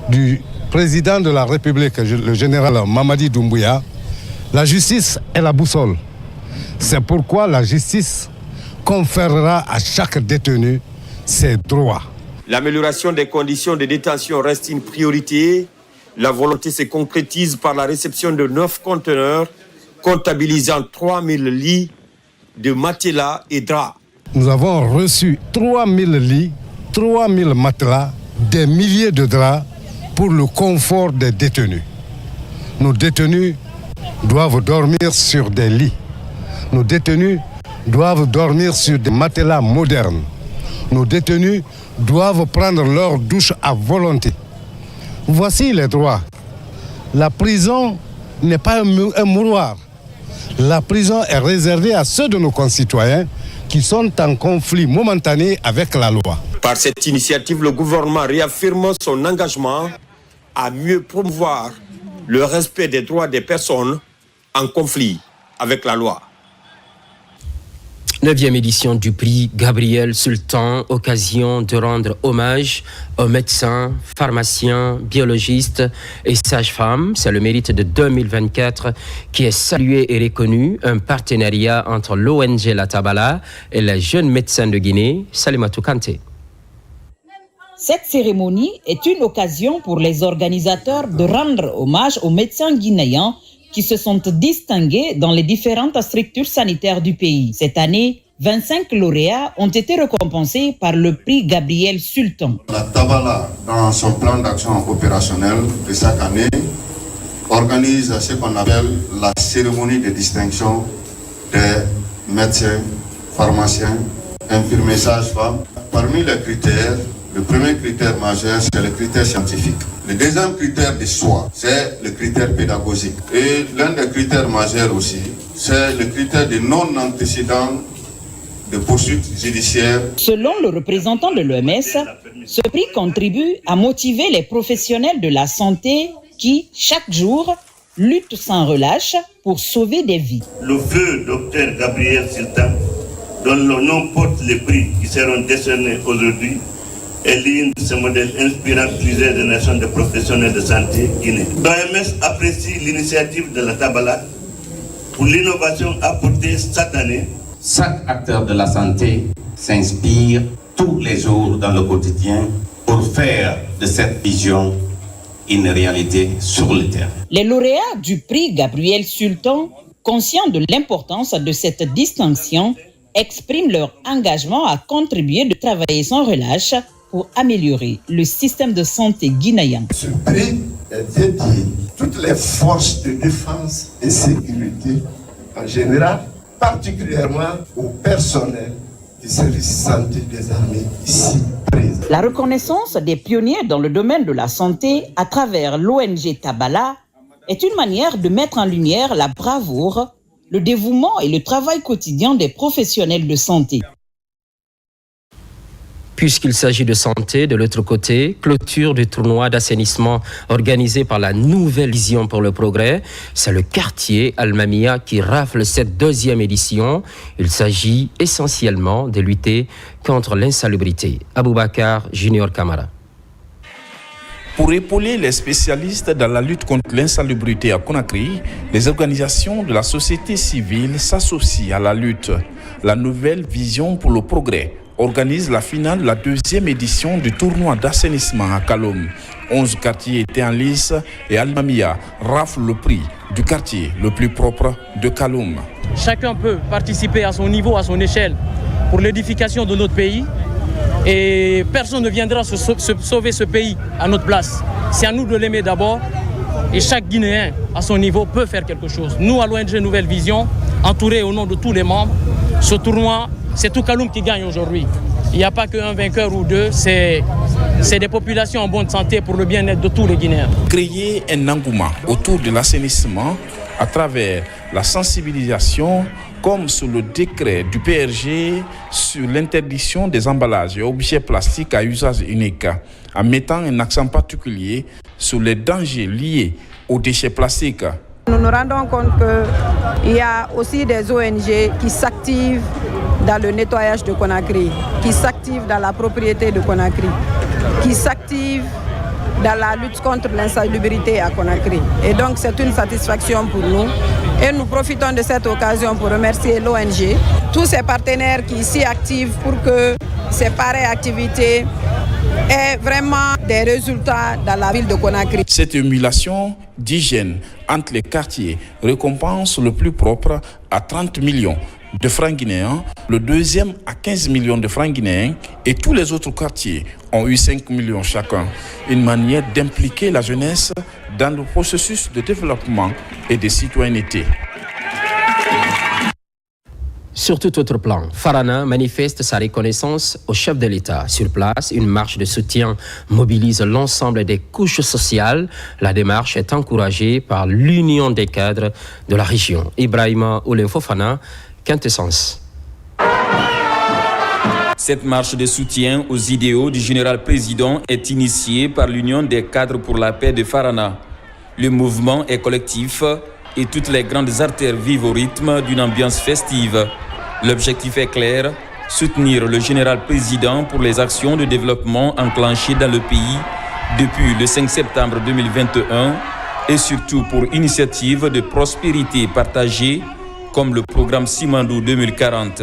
du président de la République, le général Mamadi Doumbouya, la justice est la boussole. C'est pourquoi la justice conférera à chaque détenu ses droits. L'amélioration des conditions de détention reste une priorité. La volonté se concrétise par la réception de 9 conteneurs comptabilisant 3000 lits de matelas et draps. Nous avons reçu 3000 lits, 3000 matelas, des milliers de draps pour le confort des détenus. Nos détenus doivent dormir sur des lits. Nos détenus doivent dormir sur des matelas modernes. Nos détenus doivent prendre leur douche à volonté. Voici les droits. La prison n'est pas un mouroir. La prison est réservée à ceux de nos concitoyens qui sont en conflit momentané avec la loi. Par cette initiative, le gouvernement réaffirme son engagement à mieux promouvoir le respect des droits des personnes en conflit avec la loi. 9e édition du prix Gabriel Sultan, occasion de rendre hommage aux médecins, pharmaciens, biologistes et sages-femmes. C'est le mérite de 2024 qui est salué et reconnu, un partenariat entre l'ONG La Tabala et les jeunes médecins de Guinée. Salimatou Kanté. Cette cérémonie est une occasion pour les organisateurs de rendre hommage aux médecins guinéens qui se sont distingués dans les différentes structures sanitaires du pays. Cette année, 25 lauréats ont été récompensés par le prix Gabriel Sultan. La Tabala, dans son plan d'action opérationnel de chaque année, organise ce qu'on appelle la cérémonie de distinction des médecins, pharmaciens, infirmiers, sages-femmes. Parmi les critères Le premier critère majeur, c'est le critère scientifique. Le deuxième critère de choix, c'est le critère pédagogique. Et l'un des critères majeurs aussi, c'est le critère de non-antécédent de poursuites judiciaires. Selon le représentant de l'OMS, ce prix contribue à motiver les professionnels de la santé qui, chaque jour, luttent sans relâche pour sauver des vies. Le feu Dr Gabriel Sultan, dont le nom porte les prix qui seront décernés aujourd'hui, est l'une de ces modèles inspirant plusieurs générations de professionnels de santé guinéens. L'OMS apprécie l'initiative de la Tabala pour l'innovation apportée cette année. Chaque acteur de la santé s'inspire tous les jours dans le quotidien pour faire de cette vision une réalité sur le terrain. Les lauréats du prix Gabriel Sultan, conscients de l'importance de cette distinction, expriment leur engagement à contribuer de travailler sans relâche pour améliorer le système de santé guinéen. Ce prix est dédié à toutes les forces de défense et sécurité en général, particulièrement au personnel du service santé des armées ici présent. La reconnaissance des pionniers dans le domaine de la santé à travers l'ONG Tabala est une manière de mettre en lumière la bravoure, le dévouement et le travail quotidien des professionnels de santé. Puisqu'il s'agit de santé, de l'autre côté, clôture du tournoi d'assainissement organisé par la Nouvelle Vision pour le Progrès. C'est le quartier Al-Mamia qui rafle cette deuxième édition. Il s'agit essentiellement de lutter contre l'insalubrité. Aboubakar Junior Kamara. Pour épauler les spécialistes dans la lutte contre l'insalubrité à Conakry, les organisations de la société civile s'associent à la lutte. La Nouvelle Vision pour le Progrès organise la finale de la deuxième édition du tournoi d'assainissement à Kaloum. 11 quartiers étaient en lice et Al-Mamia rafle le prix du quartier le plus propre de Kaloum. Chacun peut participer à son niveau, à son échelle, pour l'édification de notre pays. Et personne ne viendra sauver ce pays à notre place. C'est à nous de l'aimer d'abord. Et chaque Guinéen, à son niveau, peut faire quelque chose. Nous, à l'ONG Nouvelle Vision, entourés au nom de tous les membres, ce tournoi, c'est tout Kaloum qui gagne aujourd'hui. Il n'y a pas qu'un vainqueur ou deux, c'est des populations en bonne santé pour le bien-être de tous les Guinéens. Créer un engouement autour de l'assainissement à travers la sensibilisation, comme sous le décret du PRG sur l'interdiction des emballages et objets plastiques à usage unique, en mettant un accent particulier sur les dangers liés aux déchets plastiques. Nous nous rendons compte qu'il y a aussi des ONG qui s'activent dans le nettoyage de Conakry, qui s'activent dans la propriété de Conakry, qui s'activent dans la lutte contre l'insalubrité à Conakry. Et donc c'est une satisfaction pour nous. Et nous profitons de cette occasion pour remercier l'ONG, tous ses partenaires qui s'y activent pour que ces pareilles activités aient vraiment des résultats dans la ville de Conakry. Cette émulation d'hygiène entre les quartiers récompense le plus propre à 30 millions de francs guinéens, le deuxième à 15 millions de francs guinéens et tous les autres quartiers ont eu 5 millions chacun. Une manière d'impliquer la jeunesse dans le processus de développement et de citoyenneté. Sur tout autre plan, Farana manifeste sa reconnaissance au chef de l'État. Sur place, une marche de soutien mobilise l'ensemble des couches sociales. La démarche est encouragée par l'Union des cadres de la région. Ibrahima Oulin Fofana, Quintessence. Cette marche de soutien aux idéaux du général président est initiée par l'Union des cadres pour la paix de Farana. Le mouvement est collectif et toutes les grandes artères vivent au rythme d'une ambiance festive. L'objectif est clair, soutenir le général président pour les actions de développement enclenchées dans le pays depuis le 5 septembre 2021 et surtout pour initiatives de prospérité partagée comme le programme Simandou 2040.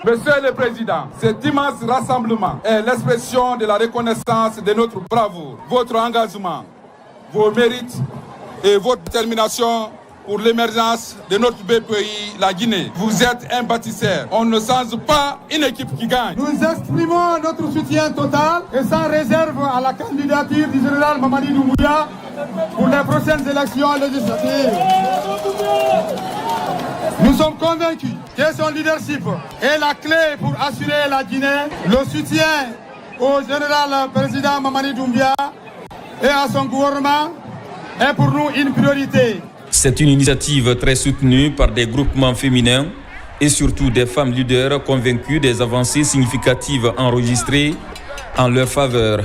Monsieur le Président, cet immense rassemblement est l'expression de la reconnaissance de notre bravoure, votre engagement, vos mérites et votre détermination pour l'émergence de notre bel pays, la Guinée. Vous êtes un bâtisseur. On ne change pas une équipe qui gagne. Nous exprimons notre soutien total et sans réserve à la candidature du général Mamadi Doumbouya pour les prochaines élections législatives. Nous sommes convaincus que son leadership est la clé pour assurer la Guinée. Le soutien au général président Mamadi Doumbouya et à son gouvernement est pour nous une priorité. C'est une initiative très soutenue par des groupements féminins et surtout des femmes leaders convaincues des avancées significatives enregistrées en leur faveur.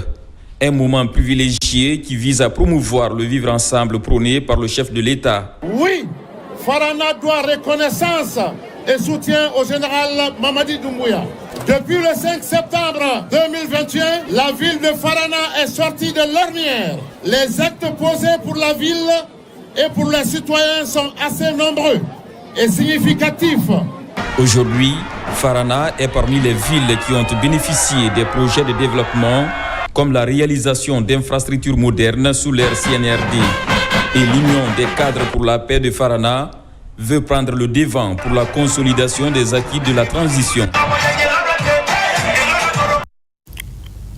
Un moment privilégié qui vise à promouvoir le vivre ensemble prôné par le chef de l'État. Oui, Farana doit reconnaissance et soutien au général Mamadi Doumbouya. Depuis le 5 septembre 2021, la ville de Farana est sortie de l'ornière. Les actes posés pour la ville et pour les citoyens sont assez nombreux et significatifs. Aujourd'hui, Farana est parmi les villes qui ont bénéficié des projets de développement comme la réalisation d'infrastructures modernes sous l'ère CNRD. Et l'Union des cadres pour la paix de Farana veut prendre le devant pour la consolidation des acquis de la transition.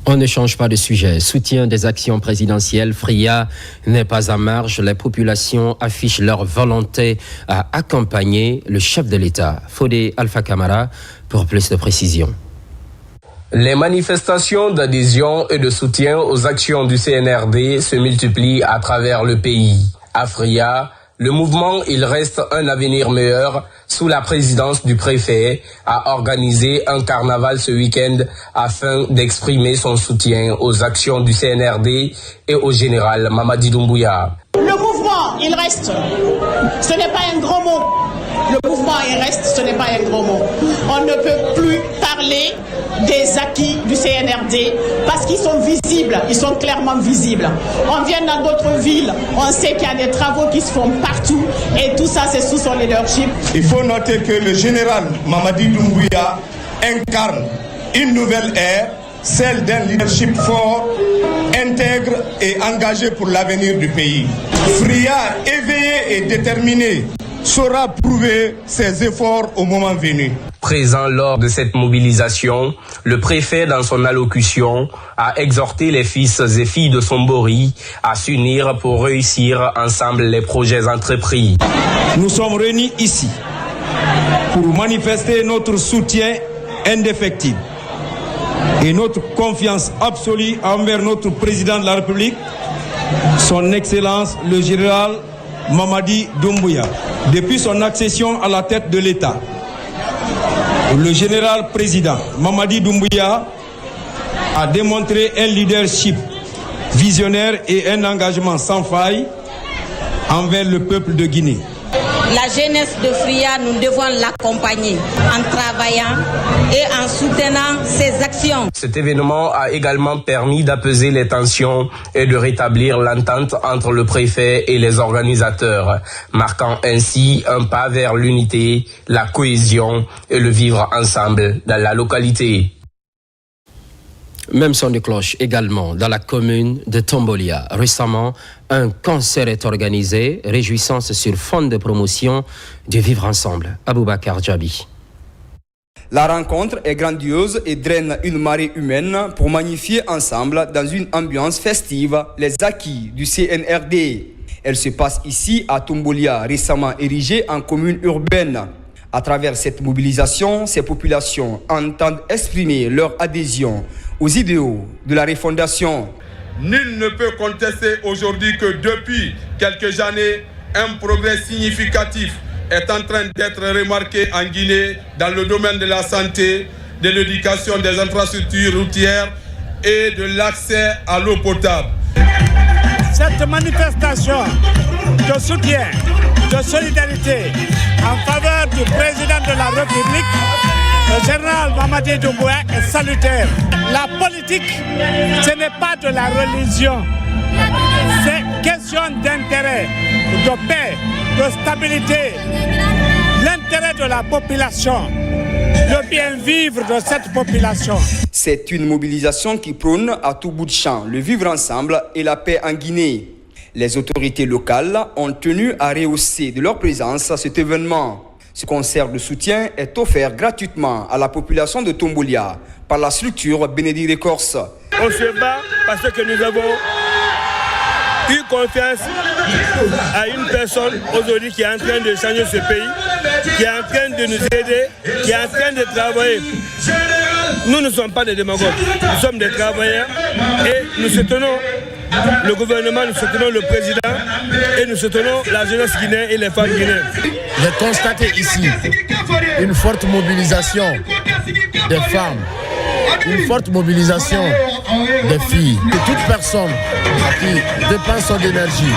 On ne change pas de sujet. Soutien des actions présidentielles, FRIA n'est pas en marge. Les populations affichent leur volonté à accompagner le chef de l'État. Fodé Alpha Camara pour plus de précisions. Les manifestations d'adhésion et de soutien aux actions du CNRD se multiplient à travers le pays. À FRIA, le mouvement Il reste un avenir meilleur, sous la présidence du préfet, a organisé un carnaval ce week-end afin d'exprimer son soutien aux actions du CNRD et au général Mamadi Doumbouya. Le mouvement Il reste, ce n'est pas un gros mot. Le mouvement Il reste, ce n'est pas un gros mot. On ne peut plus parler des acquis du CNRD parce qu'ils sont visibles, ils sont clairement visibles. On vient dans d'autres villes, on sait qu'il y a des travaux qui se font partout et tout ça c'est sous son leadership. Il faut noter que le général Mamadi Doumbouya incarne une nouvelle ère, celle d'un leadership fort, intègre et engagé pour l'avenir du pays. FRIA, éveillé et déterminé, saura prouver ses efforts au moment venu. Présent lors de cette mobilisation, le préfet, dans son allocution, a exhorté les fils et filles de Sombori à s'unir pour réussir ensemble les projets entrepris. Nous sommes réunis ici pour manifester notre soutien indéfectible et notre confiance absolue envers notre président de la République, son Excellence le général Mamadi Doumbouya. Depuis son accession à la tête de l'État, le général président Mamadi Doumbouya a démontré un leadership visionnaire et un engagement sans faille envers le peuple de Guinée. La jeunesse de FRIA, nous devons l'accompagner en travaillant et en soutenant ses actions. Cet événement a également permis d'apaiser les tensions et de rétablir l'entente entre le préfet et les organisateurs, marquant ainsi un pas vers l'unité, la cohésion et le vivre ensemble dans la localité. Même son de cloche également dans la commune de Tombolia. Récemment, un concert est organisé, réjouissance sur fond de promotion du vivre ensemble. Aboubakar Djabi. La rencontre est grandiose et draine une marée humaine pour magnifier ensemble, dans une ambiance festive, les acquis du CNRD. Elle se passe ici à Tombolia, récemment érigée en commune urbaine. À travers cette mobilisation, ces populations entendent exprimer leur adhésion aux idéaux de la refondation. Nul ne peut contester aujourd'hui que depuis quelques années, un progrès significatif est en train d'être remarqué en Guinée dans le domaine de la santé, de l'éducation, des infrastructures routières et de l'accès à l'eau potable. Cette manifestation de soutien, de solidarité en faveur du président de la République, le général Mamadi Doumbouya, est salutaire. La politique, ce n'est pas de la religion. C'est question d'intérêt, de paix, de stabilité, l'intérêt de la population, le bien-vivre de cette population. C'est une mobilisation qui prône à tout bout de champ le vivre ensemble et la paix en Guinée. Les autorités locales ont tenu à rehausser de leur présence à cet événement. Ce concert de soutien est offert gratuitement à la population de Tombolia par la structure Bénédicte Records. On se bat parce que nous avons eu confiance à une personne aujourd'hui qui est en train de changer ce pays, qui est en train de nous aider, qui est en train de travailler Nous ne sommes pas des démagogues, nous sommes des travailleurs et nous soutenons le gouvernement, nous soutenons le président et nous soutenons la jeunesse guinéenne et les femmes guinéennes. J'ai constaté ici une forte mobilisation des femmes, une forte mobilisation des filles, de toute personne qui dépense son énergie,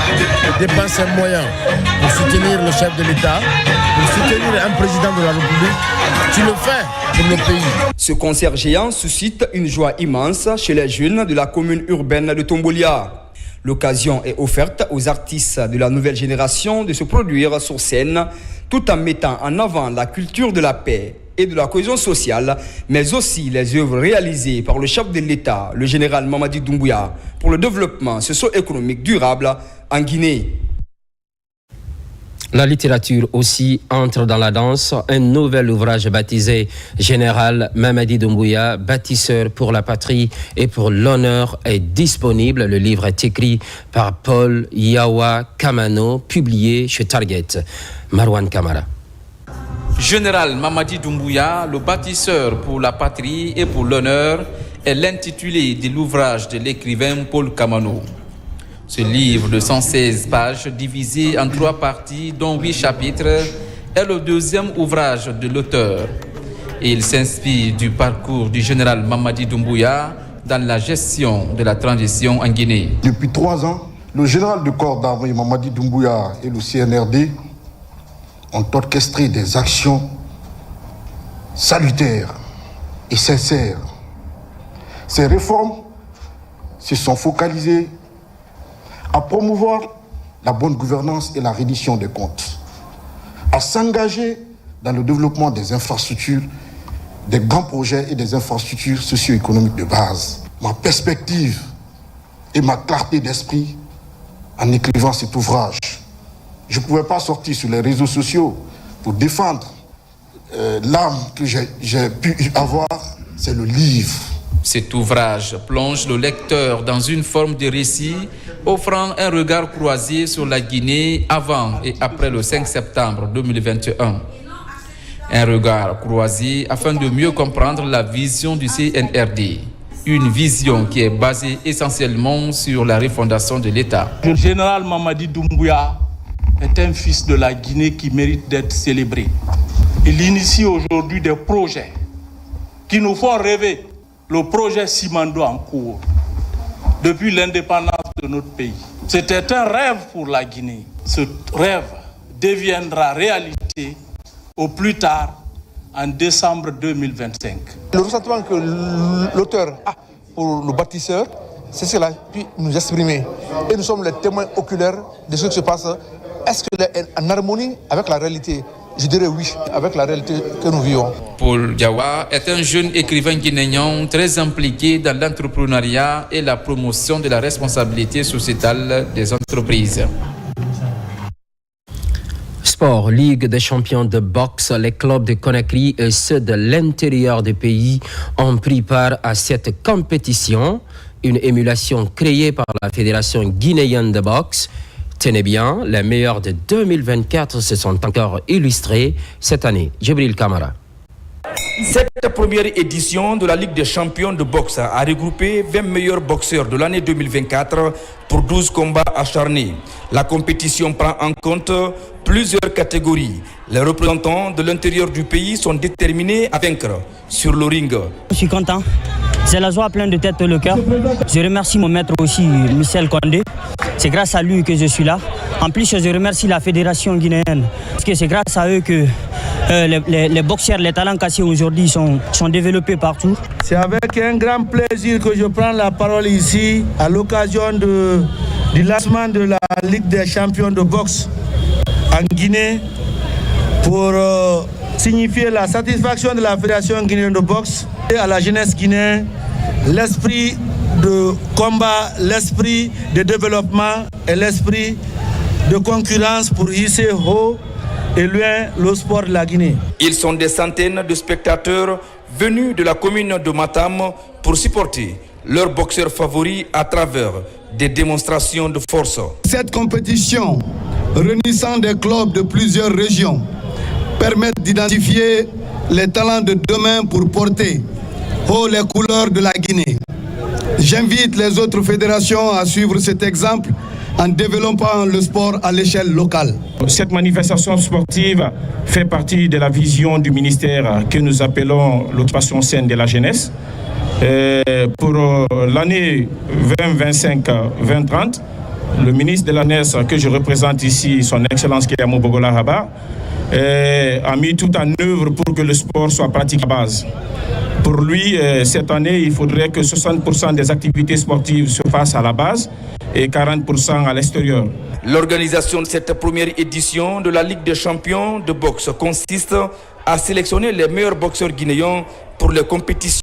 dépense ses moyens pour soutenir le chef de l'État, pour soutenir un président de la République, tu le fais pour le pays. Ce concert géant suscite une joie immense chez les jeunes de la commune urbaine de Tombolia. L'occasion est offerte aux artistes de la nouvelle génération de se produire sur scène tout en mettant en avant la culture de la paix et de la cohésion sociale, mais aussi les œuvres réalisées par le chef de l'État, le général Mamadi Doumbouya, pour le développement socio-économique durable en Guinée. La littérature aussi entre dans la danse. Un nouvel ouvrage baptisé Général Mamadi Doumbouya, bâtisseur pour la patrie et pour l'honneur est disponible. Le livre est écrit par Paul Yawa Kamano, publié chez Target. Marwan Kamara. Général Mamadi Doumbouya, le bâtisseur pour la patrie et pour l'honneur, est l'intitulé de l'ouvrage de l'écrivain Paul Kamano. Ce livre de 116 pages, divisé en 3 parties, dont 8 chapitres, est le deuxième ouvrage de l'auteur. Il s'inspire du parcours du général Mamadi Doumbouya dans la gestion de la transition en Guinée. Depuis 3 ans, le général de corps d'armée Mamadi Doumbouya et le CNRD ont orchestré des actions salutaires et sincères. Ces réformes se sont focalisées à promouvoir la bonne gouvernance et la reddition des comptes, à s'engager dans le développement des infrastructures, des grands projets et des infrastructures socio-économiques de base. Ma perspective et ma clarté d'esprit en écrivant cet ouvrage, je ne pouvais pas sortir sur les réseaux sociaux pour défendre l'âme que j'ai pu avoir, c'est le livre. Cet ouvrage plonge le lecteur dans une forme de récit offrant un regard croisé sur la Guinée avant et après le 5 septembre 2021. Un regard croisé afin de mieux comprendre la vision du CNRD. Une vision qui est basée essentiellement sur la refondation de l'État. Le général Mamadi Doumbouya est un fils de la Guinée qui mérite d'être célébré. Il initie aujourd'hui des projets qui nous font rêver. Le projet Simando en cours, depuis l'indépendance de notre pays. C'était un rêve pour la Guinée. Ce rêve deviendra réalité au plus tard en décembre 2025. Le ressentiment que l'auteur a pour le bâtisseur, c'est ce qu'il a pu nous exprimer. Et nous sommes les témoins oculaires de ce qui se passe. Est-ce qu'il est en harmonie avec la réalité ? Je dirais oui, avec la réalité que nous vivons. Paul Yawa est un jeune écrivain guinéen très impliqué dans l'entrepreneuriat et la promotion de la responsabilité sociétale des entreprises. Sport, Ligue des champions de boxe, les clubs de Conakry et ceux de l'intérieur du pays ont pris part à cette compétition, une émulation créée par la Fédération guinéenne de boxe. Tenez bien, les meilleurs de 2024 se sont encore illustrés cette année. Djibril Kamara. Cette première édition de la Ligue des champions de boxe a regroupé 20 meilleurs boxeurs de l'année 2024 pour 12 combats acharnés. La compétition prend en compte plusieurs catégories. Les représentants de l'intérieur du pays sont déterminés à vaincre sur le ring. Je suis content. C'est la joie pleine de tête et le cœur. Je remercie mon maître aussi, Michel Condé. C'est grâce à lui que je suis là. En plus, je remercie la fédération guinéenne. Parce que c'est grâce à eux que les boxeurs, les talents cassés aujourd'hui sont développés partout. C'est avec un grand plaisir que je prends la parole ici à l'occasion du lancement de la Ligue des champions de boxe en Guinée pour signifier la satisfaction de la Fédération guinéenne de boxe et à la jeunesse guinéenne, l'esprit de combat, l'esprit de développement et l'esprit de concurrence pour hisser haut et loin le sport de la Guinée. Ils sont des centaines de spectateurs venus de la commune de Matam pour supporter leurs boxeurs favoris à travers des démonstrations de force. Cette compétition, réunissant des clubs de plusieurs régions, permet d'identifier les talents de demain pour porter haut les couleurs de la Guinée. J'invite les autres fédérations à suivre cet exemple en développant le sport à l'échelle locale. Cette manifestation sportive fait partie de la vision du ministère que nous appelons l'occupation saine de la jeunesse. Pour l'année 2025-2030, le ministre de la NES que je représente ici, son Excellence Keyamo Bogola Haba, a mis tout en œuvre pour que le sport soit pratique à base. Pour lui, cette année, il faudrait que 60% des activités sportives se fassent à la base et 40% à l'extérieur. L'organisation de cette première édition de la Ligue des champions de boxe consiste à sélectionner les meilleurs boxeurs guinéens pour les compétitions